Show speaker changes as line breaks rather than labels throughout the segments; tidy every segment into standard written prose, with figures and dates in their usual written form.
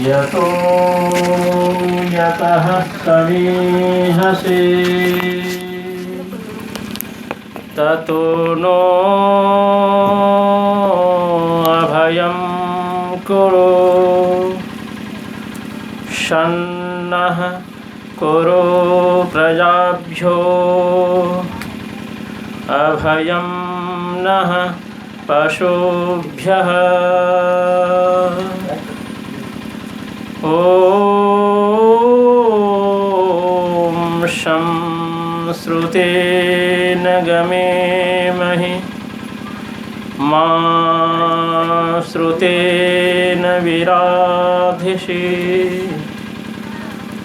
यतो यतः समीहसे ततो नो अभयं कुरु शन्नः कुरु प्रजाभ्यो अभयं नः पशुभ्यः ॐ शं श्रुतेन गमेमहि मा श्रुतेन विराधिषि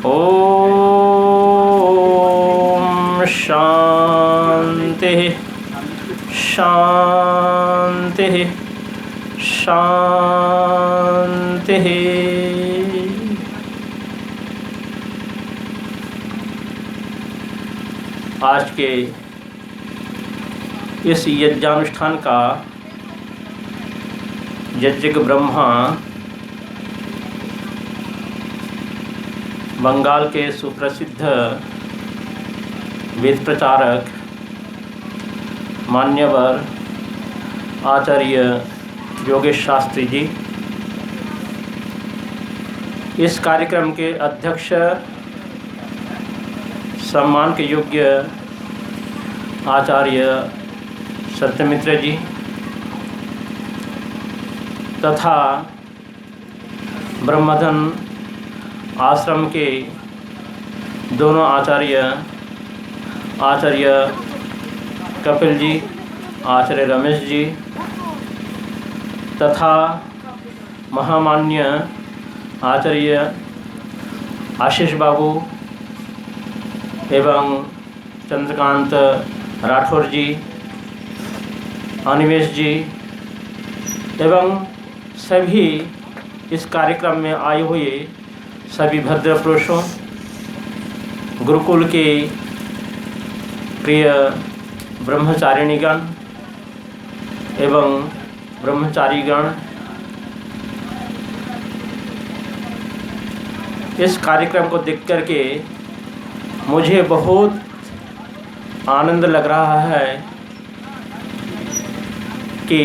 ॐ शान्तिः शान्तिः शान्तिः। आज के इस यज्ञानुष्ठान का यज्ञ ब्रह्मा बंगाल के सुप्रसिद्ध वेद प्रचारक मान्यवर आचार्य योगेश शास्त्री जी, इस कार्यक्रम के अध्यक्ष सम्मान के योग्य आचार्य सत्यमित्र जी तथा ब्रह्मधन आश्रम के दोनों आचार्य कपिल जी, आचार्य रमेश जी तथा महामान्य आचार्य आशीष बाबू एवं चंद्रकांत राठौर जी, अनिमेश जी एवं सभी इस कार्यक्रम में आए हुए सभी भद्र पुरुषों, गुरुकुल के प्रिय ब्रह्मचारिणीगण एवं ब्रह्मचारीगण, इस कार्यक्रम को देख करके मुझे बहुत आनंद लग रहा है कि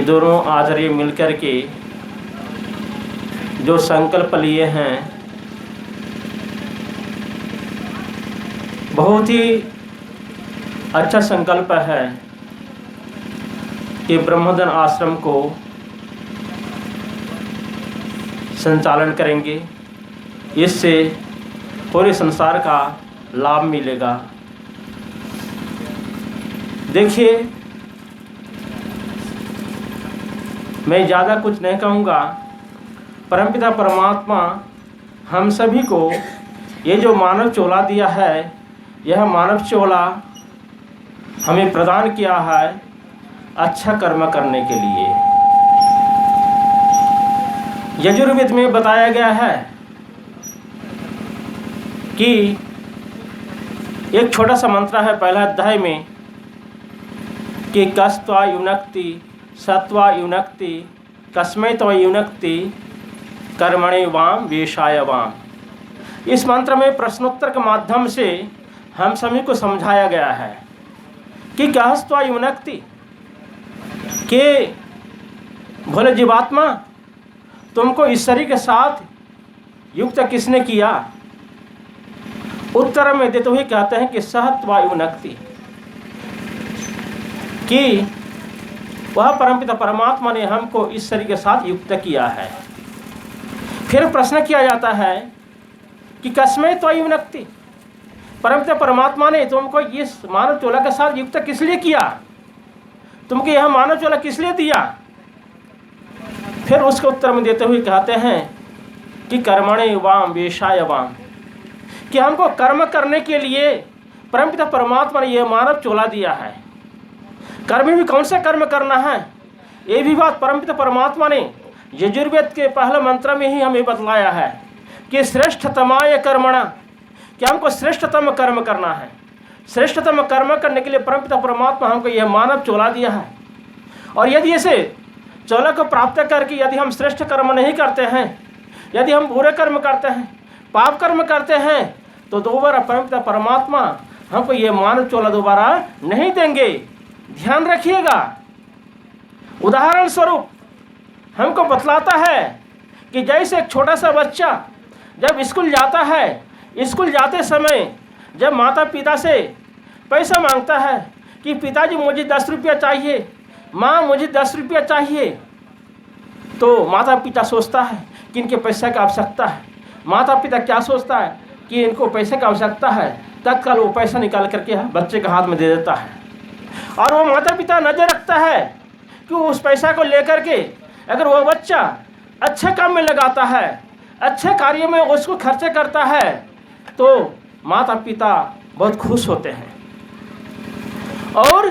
दोनों आचार्य मिलकर के जो संकल्प लिए हैं बहुत ही अच्छा संकल्प है कि ब्रह्मधन आश्रम को संचालन करेंगे। इससे पूरे संसार का लाभ मिलेगा। देखिए, मैं ज़्यादा कुछ नहीं कहूँगा। परमपिता परमात्मा हम सभी को ये जो मानव चोला दिया है, यह मानव चोला हमें प्रदान किया है अच्छा कर्म करने के लिए। यजुर्वेद में बताया गया है कि एक छोटा सा मंत्र है पहला अध्याय में कि कस्त्वा युनक्ति सत्वा युनक्ति कस्मै त्वा युनक्ति कर्मणे वाम वेशाय वाम। इस मंत्र में प्रश्नोत्तर के माध्यम से हम सभी को समझाया गया है कि कस्त्वा युनक्ति के भोले जीवात्मा तुमको ईश्वरी के साथ युक्त किसने किया। उत्तर में देते हुए कहते हैं कि सहत्वा युनक्ति, कि वह परमपिता परमात्मा ने हमको ईश्वरी के साथ युक्त किया है। फिर प्रश्न किया जाता है कि कस्मै त्वा युनक्ति, परमपिता परमात्मा ने तुमको इस मानव चोला के साथ युक्त किस लिए किया, तुमको यह मानव चोला किस लिए दिया। फिर उसके उत्तर में देते हुए कहते हैं कि कर्मणे वाम वेशाय वाम, कि हमको कर्म करने के लिए परमपिता परमात्मा ने यह मानव चोला दिया है। कर्म भी कौन सा कर्म करना है, ये भी बात परमपिता परमात्मा ने यजुर्वेद के पहले मंत्र में ही हमें बतलाया है कि श्रेष्ठतमाय कर्मणा, कि हमको श्रेष्ठतम कर्म करना है। श्रेष्ठतम कर्म करने के लिए परमपिता परमात्मा हमको यह मानव चोला दिया है। और यदि ऐसे 14 को प्राप्त करके यदि हम श्रेष्ठ कर्म नहीं करते हैं, यदि हम बुरे कर्म करते हैं, पाप कर्म करते हैं, तो दोबारा परमपिता परमात्मा हमको ये मानव चोला दोबारा नहीं देंगे। ध्यान रखिएगा। उदाहरण स्वरूप हमको बतलाता है कि जैसे एक छोटा सा बच्चा जब स्कूल जाता है, स्कूल जाते समय जब माता पिता से पैसा मांगता है कि पिताजी मुझे 10 रुपया चाहिए, माँ मुझे 10 रुपया चाहिए, तो माता पिता सोचता है कि इनके पैसे की आवश्यकता है। माता पिता क्या सोचता है कि इनको पैसे की आवश्यकता है, तत्काल वो पैसा निकाल करके बच्चे के हाथ में दे देता है। और वो माता पिता नज़र रखता है कि उस पैसा को लेकर के अगर वो बच्चा अच्छे काम में लगाता है, अच्छे कार्य में उसको खर्चे करता है, तो माता पिता बहुत खुश होते हैं। और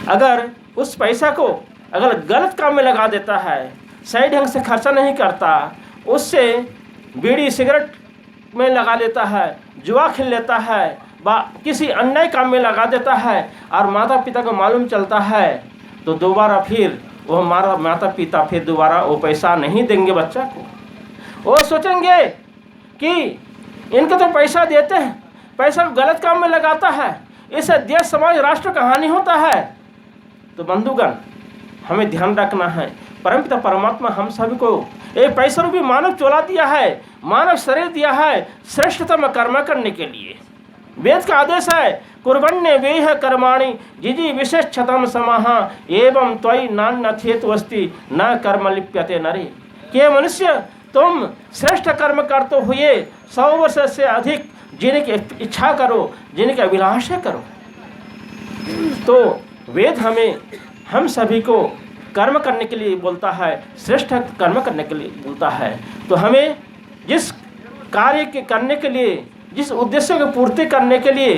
अगर उस पैसा को अगर गलत काम में लगा देता है, सही ढंग से खर्चा नहीं करता, उससे बीड़ी सिगरेट में लगा देता है, जुआ खेल लेता है, किसी अन्य काम में लगा देता है, और माता पिता को मालूम चलता है, तो दोबारा फिर वो हमारा माता पिता फिर दोबारा वो पैसा नहीं देंगे बच्चा को। वो सोचेंगे कि इनके तो पैसा देते हैं, पैसा गलत काम में लगाता है, इससे देश समाज राष्ट्र का हानि होता है। तो बंधुगण, हमें ध्यान रखना है, परमपिता परमात्मा हम सभी को एक पैसा रूपी मानव चोला दिया है, मानव शरीर दिया है श्रेष्ठतम कर्म करने के लिए। वेद का आदेश है, कुर्वन्य वेह कर्माणि जिजी विशेषतम समाह एवं त्वयि नान्यथेतुस्ति न कर्म लिप्यते नरे। के मनुष्य, तुम श्रेष्ठ कर्म करते हुए 100 वर्ष से अधिक जीने की इच्छा करो, जीने की अभिलाषा करो। तो वेद हमें हम सभी को कर्म करने के लिए बोलता है, श्रेष्ठ कर्म करने के लिए बोलता है। तो हमें जिस कार्य के करने के लिए, जिस उद्देश्य की पूर्ति करने के लिए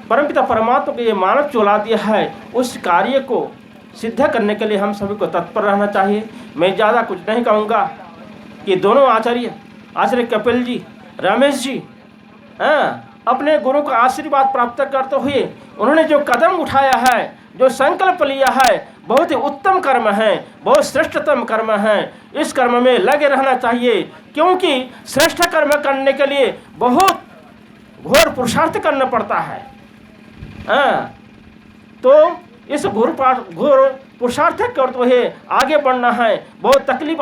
परमपिता परमात्मा को ये मानव चोला दिया है, उस कार्य को सिद्ध करने के लिए हम सभी को तत्पर रहना चाहिए। मैं ज़्यादा कुछ नहीं कहूँगा कि दोनों आचार्य कपिल जी, रमेश जी अपने गुरु का आशीर्वाद प्राप्त करते हुए उन्होंने जो कदम उठाया है, जो संकल्प लिया है, बहुत ही उत्तम कर्म है, बहुत श्रेष्ठतम कर्म है। इस कर्म में लगे रहना चाहिए, क्योंकि श्रेष्ठ कर्म करने के लिए बहुत घोर पुरुषार्थ करना पड़ता है। तो इस घोर पुरुषार्थ करते हुए आगे बढ़ना है। बहुत तकलीफ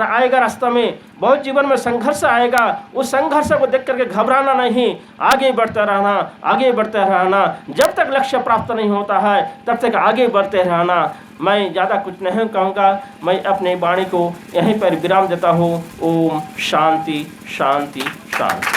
आएगा रास्ता में, बहुत जीवन में संघर्ष आएगा। उस संघर्ष को देख करके घबराना नहीं, आगे बढ़ते रहना, आगे बढ़ते रहना। जब तक लक्ष्य प्राप्त नहीं होता है तब तक आगे बढ़ते रहना। मैं ज़्यादा कुछ नहीं कहूँगा, मैं अपने वाणी को यहीं पर विराम देता हूँ। ओम शांति शांति शांति।